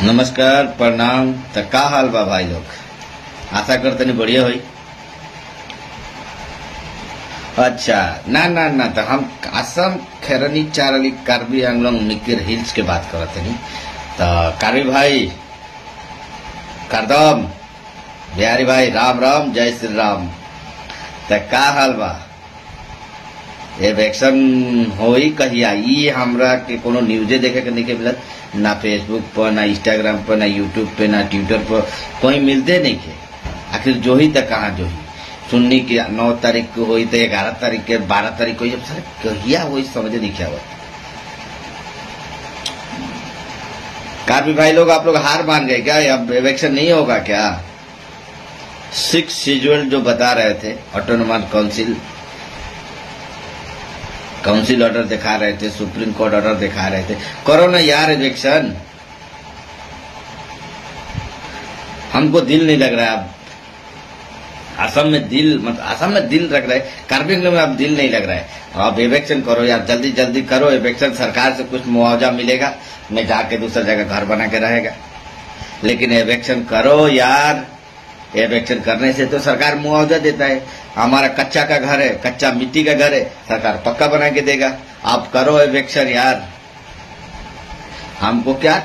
नमस्कार प्रणाम। तो का हाल बा भाई लोग? आशा करते नहीं बढ़िया हुई। अच्छा ना ना ना तो हम असम खेरनी चारली कार्बी आंगलोंग मिकिर हिल्स के बात करते नहीं। तो कार्बी भाई करदम बिहारी भाई राम राम जय श्री राम। तो का हाल बा? ये वैक्सीन होई कहिया ई हमरा के कोनो न्यूज़े देखे के नहीं मिलत, ना फेसबुक पर, ना इंस्टाग्राम पर, ना यूट्यूब पे, ना ट्विटर पर कोई मिलते नहीं के। आखिर जो ही तक कहाँ जो ही सुननी की 9 तारीख को हुई तो 11 तारीख के 12 तारीख को जब सर कहिया हुई समझ नहीं क्या हुआ। काफी भाई लोग आप लोग हार मान गए क्या? अब इलेक्शन नहीं होगा क्या? 6 शेड्यूल जो बता रहे थे ऑटोनोमस काउंसिल ऑर्डर दिखा रहे थे, सुप्रीम कोर्ट ऑर्डर दिखा रहे थे, करो ना यार इलेक्शन। हमको दिल नहीं लग रहा है अब असम में दिल लग रहा है, कार्बी में अब दिल नहीं लग रहा है। अब इलेक्शन करो यार, जल्दी जल्दी करो इलेक्शन। सरकार से कुछ मुआवजा मिलेगा, मैं जाके दूसरी जगह घर बना के रहेगा, लेकिन इलेक्शन करो यार। इलेक्शन करने से तो सरकार मुआवजा देता है। हमारा कच्चा का घर है, कच्चा मिट्टी का घर है, सरकार पक्का बना के देगा। आप करो इलेक्शन यार, हमको क्या